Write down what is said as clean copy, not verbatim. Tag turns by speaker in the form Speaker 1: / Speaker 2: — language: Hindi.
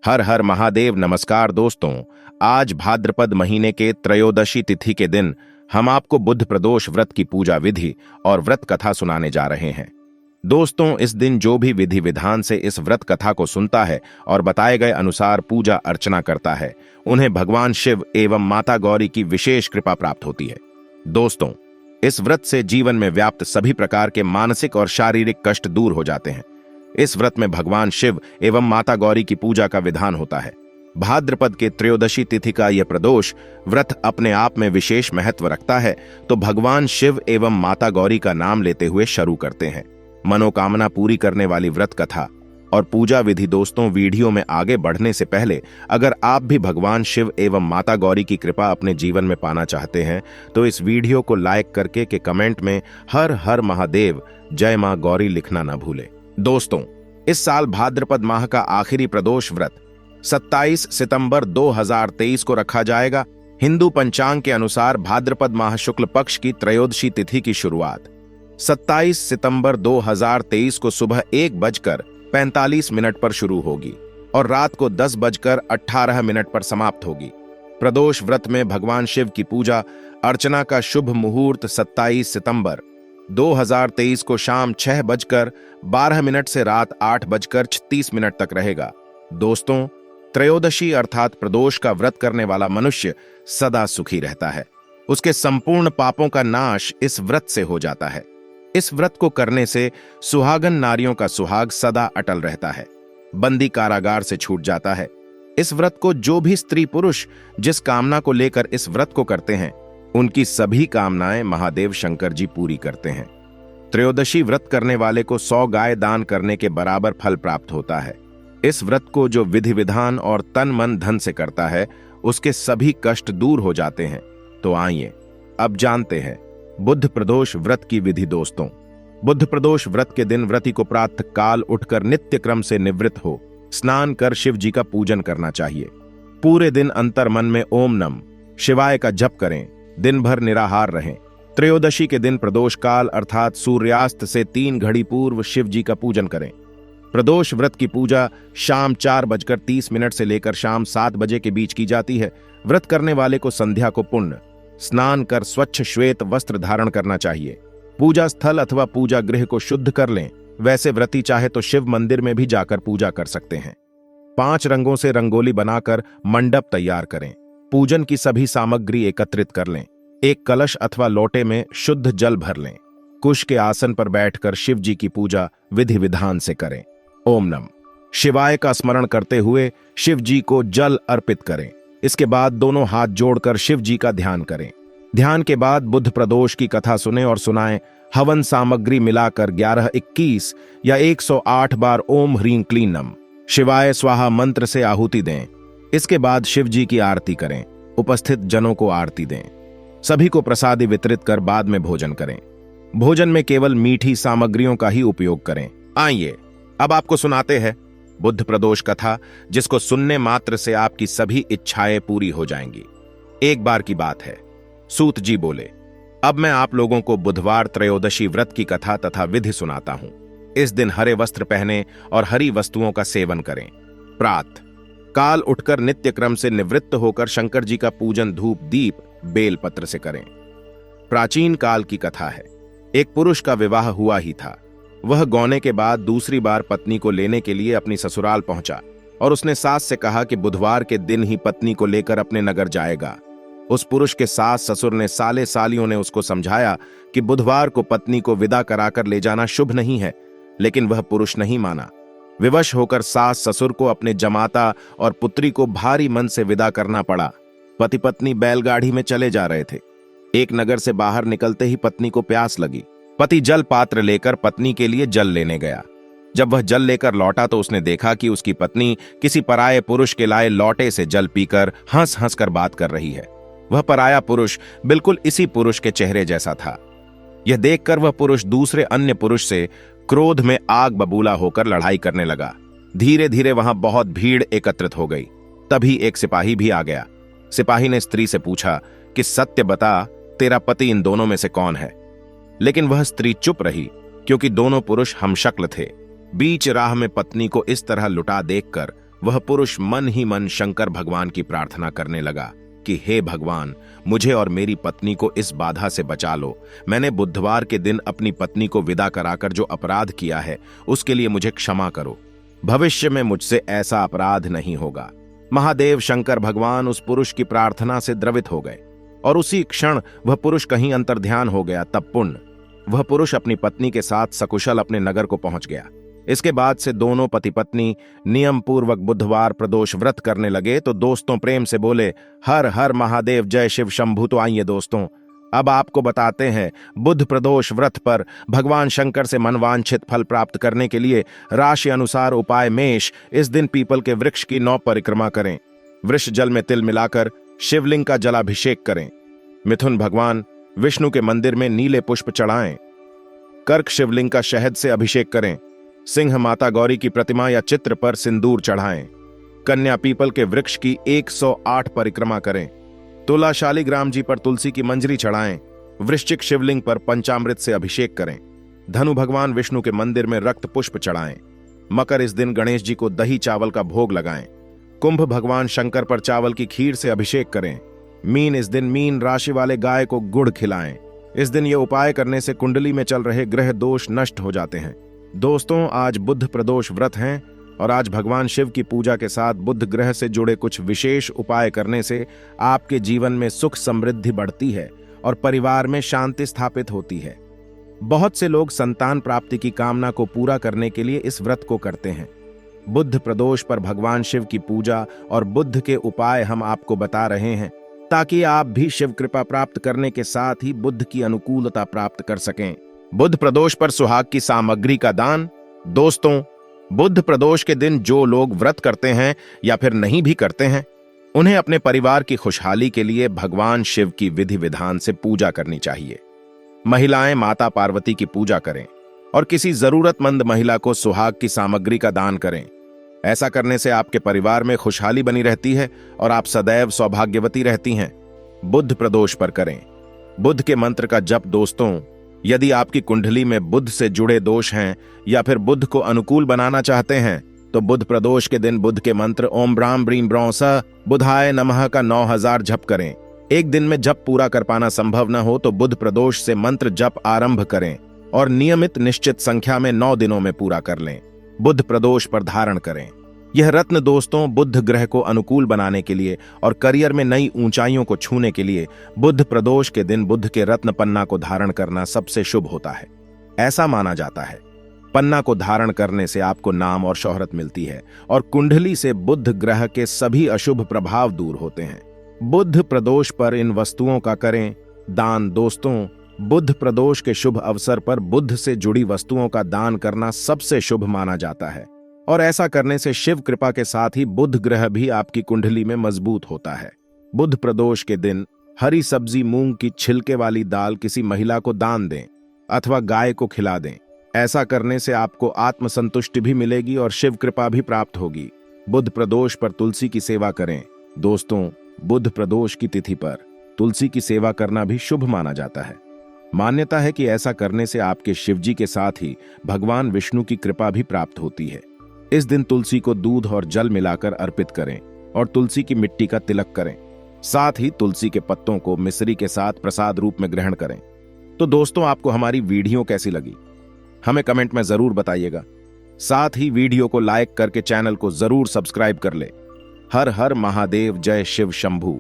Speaker 1: हर हर महादेव। नमस्कार दोस्तों, आज भाद्रपद महीने के त्रयोदशी तिथि के दिन हम आपको बुध प्रदोष व्रत की पूजा विधि और व्रत कथा सुनाने जा रहे हैं। दोस्तों, इस दिन जो भी विधि विधान से इस व्रत कथा को सुनता है और बताए गए अनुसार पूजा अर्चना करता है, उन्हें भगवान शिव एवं माता गौरी की विशेष कृपा प्राप्त होती है। दोस्तों, इस व्रत से जीवन में व्याप्त सभी प्रकार के मानसिक और शारीरिक कष्ट दूर हो जाते हैं। इस व्रत में भगवान शिव एवं माता गौरी की पूजा का विधान होता है। भाद्रपद के त्रयोदशी तिथि का यह प्रदोष व्रत अपने आप में विशेष महत्व रखता है, तो भगवान शिव एवं माता गौरी का नाम लेते हुए शुरू करते हैं मनोकामना पूरी करने वाली व्रत कथा और पूजा विधि। दोस्तों, वीडियो में आगे बढ़ने से पहले अगर आप भी भगवान शिव एवं माता गौरी की कृपा अपने जीवन में पाना चाहते हैं तो इस वीडियो को लाइक करके कमेंट में हर हर महादेव जय मां गौरी लिखना न भूले। दोस्तों, इस साल भाद्रपद माह का आखिरी प्रदोष व्रत 27 सितंबर 2023 को रखा जाएगा। हिंदू पंचांग के अनुसार भाद्रपद माह शुक्ल पक्ष की त्रयोदशी तिथि की शुरुआत 27 सितंबर 2023 को सुबह 1:45 पर शुरू होगी और रात को 10:18 पर समाप्त होगी। प्रदोष व्रत में भगवान शिव की पूजा अर्चना का शुभ मुहूर्त 27 सितंबर 2023 को शाम 6:12 से रात 8:36 तक रहेगा। दोस्तों, त्रयोदशी अर्थात प्रदोष का व्रत करने वाला मनुष्य सदा सुखी रहता है। उसके संपूर्ण पापों का नाश इस व्रत से हो जाता है। इस व्रत को करने से सुहागन नारियों का सुहाग सदा अटल रहता है, बंदी कारागार से छूट जाता है। इस व्रत को जो भी स्त्री पुरुष जिस कामना को लेकर इस व्रत को करते हैं, उनकी सभी कामनाएं महादेव शंकर जी पूरी करते हैं। त्रयोदशी व्रत करने वाले को 100 गाय दान करने के बराबर फल प्राप्त होता है। इस व्रत को जो विधि विधान और तन मन धन से करता है, उसके सभी कष्ट दूर हो जाते हैं। तो आइए अब जानते हैं बुध प्रदोष व्रत की विधि। दोस्तों, बुध प्रदोष व्रत के दिन व्रती को प्रातः काल उठकर नित्य क्रम से निवृत्त हो स्नान कर शिव जी का पूजन करना चाहिए। पूरे दिन अंतर मन में ओम नम शिवाय का जप करें, दिन भर निराहार रहें। त्रयोदशी के दिन प्रदोष काल अर्थात सूर्यास्त से 3 घड़ी पूर्व शिव जी का पूजन करें। प्रदोष व्रत की पूजा शाम 4:30 से लेकर शाम 7 बजे के बीच की जाती है। व्रत करने वाले को संध्या को पुण्य स्नान कर स्वच्छ श्वेत वस्त्र धारण करना चाहिए। पूजा स्थल अथवा पूजा गृह को शुद्ध कर लें। वैसे व्रती चाहे तो शिव मंदिर में भी जाकर पूजा कर सकते हैं। 5 रंगों से रंगोली बनाकर मंडप तैयार करें। पूजन की सभी सामग्री एकत्रित कर लें। एक कलश अथवा लोटे में शुद्ध जल भर लें। कुश के आसन पर बैठकर शिव जी की पूजा विधि विधान से करें। ओम नम शिवाय का स्मरण करते हुए शिव जी को जल अर्पित करें। इसके बाद दोनों हाथ जोड़कर शिव जी का ध्यान करें। ध्यान के बाद बुध प्रदोष की कथा सुने और सुनाएं। हवन सामग्री मिलाकर 11, 21 या 108 बार ओम ह्रीं क्लीं नम शिवाय स्वाहा मंत्र से आहुति दें। इसके बाद शिव जी की आरती करें। उपस्थित जनों को आरती दें। सभी को प्रसादी वितरित कर बाद में भोजन करें। भोजन में केवल मीठी सामग्रियों का ही उपयोग करें। आइए अब आपको सुनाते हैं बुध प्रदोष कथा, जिसको सुनने मात्र से आपकी सभी इच्छाएं पूरी हो जाएंगी। एक बार की बात है, सूत जी बोले, अब मैं आप लोगों को बुधवार त्रयोदशी व्रत की कथा तथा विधि सुनाता हूं। इस दिन हरे वस्त्र पहने और हरी वस्तुओं का सेवन करें। प्रातः काल उठकर नित्य क्रम से निवृत्त होकर शंकर जी का पूजन धूप दीप बेल पत्र से करें। प्राचीन काल की कथा है। एक पुरुष का विवाह हुआ ही था। वह गौने के बाद दूसरी बार पत्नी को लेने के लिए अपनी ससुराल पहुंचा और उसने सास से कहा कि बुधवार के दिन ही पत्नी को लेकर अपने नगर जाएगा। उस पुरुष के सास ससुर ने साले सालियों ने उसको समझाया कि बुधवार को पत्नी को विदा कराकर ले जाना शुभ नहीं है, लेकिन वह पुरुष नहीं माना। विवश होकर सास ससुर को अपने जमाता और पुत्री को भारी मन से विदा करना पड़ा। पति पत्नी बैलगाड़ी में चले जा रहे थे। एक नगर से बाहर निकलते ही पत्नी को प्यास लगी। पति जल पात्र लेकर पत्नी के लिए जल लेने गया। जब वह जल लेकर लौटा तो उसने देखा कि उसकी पत्नी किसी पराये पुरुष के लाए लोटे से जल पीकर हंस हंस कर बात कर रही है। वह पराया पुरुष बिल्कुल इसी पुरुष के चेहरे जैसा था। यह देखकर वह पुरुष दूसरे अन्य पुरुष से क्रोध में आग बबूला होकर लड़ाई करने लगा। धीरे धीरे वहां बहुत भीड़ एकत्रित हो गई। तभी एक सिपाही भी आ गया। सिपाही ने स्त्री से पूछा कि सत्य बता, तेरा पति इन दोनों में से कौन है? लेकिन वह स्त्री चुप रही, क्योंकि दोनों पुरुष हमशक्ल थे। बीच राह में पत्नी को इस तरह लुटा देखकर वह पुरुष मन ही मन शंकर भगवान की प्रार्थना करने लगा कि हे भगवान, मुझे और मेरी पत्नी को इस बाधा से बचा लो। मैंने बुधवार के दिन अपनी पत्नी को विदा कराकर जो अपराध किया है उसके लिए मुझे क्षमा करो। भविष्य में मुझसे ऐसा अपराध नहीं होगा। महादेव शंकर भगवान उस पुरुष की प्रार्थना से द्रवित हो गए और उसी क्षण वह पुरुष कहीं अंतर्ध्यान हो गया। तब पुण्य वह पुरुष अपनी पत्नी के साथ सकुशल अपने नगर को पहुंच गया। इसके बाद से दोनों पति पत्नी नियम पूर्वक बुधवार प्रदोष व्रत करने लगे। तो दोस्तों प्रेम से बोले, हर हर महादेव, जय शिव शंभू। तो आइए दोस्तों, अब आपको बताते हैं बुध प्रदोष व्रत पर भगवान शंकर से मनवांछित फल प्राप्त करने के लिए राशि अनुसार उपाय। मेष, इस दिन पीपल के वृक्ष की 9 परिक्रमा करें। वृक्ष जल में तिल मिलाकर शिवलिंग का जलाभिषेक करें। मिथुन, भगवान विष्णु के मंदिर में नीले पुष्प चढ़ाएं। कर्क, शिवलिंग का शहद से अभिषेक करें। सिंह, माता गौरी की प्रतिमा या चित्र पर सिंदूर चढ़ाएं। कन्या, पीपल के वृक्ष की 108 परिक्रमा करें। तुला, शालिग्राम जी पर तुलसी की मंजरी चढ़ाएं। वृश्चिक, शिवलिंग पर पंचामृत से अभिषेक करें। धनु, भगवान विष्णु के मंदिर में रक्त पुष्प चढ़ाएं। मकर, इस दिन गणेश जी को दही चावल का भोग लगाएं। कुंभ, भगवान शंकर पर चावल की खीर से अभिषेक करें। मीन, इस दिन मीन राशि वाले गाय को गुड़ खिलाएं। इस दिन ये उपाय करने से कुंडली में चल रहे ग्रह दोष नष्ट हो जाते हैं। दोस्तों, आज बुध प्रदोष व्रत हैं और आज भगवान शिव की पूजा के साथ बुध ग्रह से जुड़े कुछ विशेष उपाय करने से आपके जीवन में सुख समृद्धि बढ़ती है और परिवार में शांति स्थापित होती है। बहुत से लोग संतान प्राप्ति की कामना को पूरा करने के लिए इस व्रत को करते हैं। बुध प्रदोष पर भगवान शिव की पूजा और बुध के उपाय हम आपको बता रहे हैं ताकि आप भी शिव कृपा प्राप्त करने के साथ ही बुध की अनुकूलता प्राप्त कर सकें। बुध प्रदोष पर सुहाग की सामग्री का दान। दोस्तों, बुध प्रदोष के दिन जो लोग व्रत करते हैं या फिर नहीं भी करते हैं, उन्हें अपने परिवार की खुशहाली के लिए भगवान शिव की विधि विधान से पूजा करनी चाहिए। महिलाएं माता पार्वती की पूजा करें और किसी जरूरतमंद महिला को सुहाग की सामग्री का दान करें। ऐसा करने से आपके परिवार में खुशहाली बनी रहती है और आप सदैव सौभाग्यवती रहती हैं। बुध प्रदोष पर करें बुध के मंत्र का जप। दोस्तों, यदि आपकी कुंडली में बुध से जुड़े दोष हैं या फिर बुध को अनुकूल बनाना चाहते हैं तो बुध प्रदोष के दिन बुध के मंत्र ओम ब्राम ब्रीम ब्रौं स बुधाय नमः का 9000 जप करें। एक दिन में जप पूरा कर पाना संभव न हो तो बुध प्रदोष से मंत्र जप आरंभ करें और नियमित निश्चित संख्या में 9 दिनों में पूरा कर लें। बुध प्रदोष पर धारण करें। यह रत्न दोस्तों बुध ग्रह को अनुकूल बनाने के लिए और करियर में नई ऊंचाइयों को छूने के लिए बुध प्रदोष के दिन बुध के रत्न पन्ना को धारण करना सबसे शुभ होता है। ऐसा माना जाता है पन्ना को धारण करने से आपको नाम और शोहरत मिलती है और कुंडली से बुध ग्रह के सभी अशुभ प्रभाव दूर होते हैं। बुध प्रदोष पर इन वस्तुओं का करें दान। दोस्तों, बुध प्रदोष के शुभ अवसर पर बुध से जुड़ी वस्तुओं का दान करना सबसे शुभ माना जाता है और ऐसा करने से शिव कृपा के साथ ही बुध ग्रह भी आपकी कुंडली में मजबूत होता है। बुध प्रदोष के दिन हरी सब्जी, मूंग की छिलके वाली दाल किसी महिला को दान दें अथवा गाय को खिला दें। ऐसा करने से आपको आत्मसंतुष्टि भी मिलेगी और शिव कृपा भी प्राप्त होगी। बुध प्रदोष पर तुलसी की सेवा करें। दोस्तों, बुध प्रदोष की तिथि पर तुलसी की सेवा करना भी शुभ माना जाता है। मान्यता है कि ऐसा करने से आपके शिवजी के साथ ही भगवान विष्णु की कृपा भी प्राप्त होती है। इस दिन तुलसी को दूध और जल मिलाकर अर्पित करें और तुलसी की मिट्टी का तिलक करें। साथ ही तुलसी के पत्तों को मिश्री के साथ प्रसाद रूप में ग्रहण करें। तो दोस्तों, आपको हमारी वीडियो कैसी लगी हमें कमेंट में जरूर बताइएगा। साथ ही वीडियो को लाइक करके चैनल को जरूर सब्सक्राइब कर ले। हर हर महादेव, जय शिव शंभू।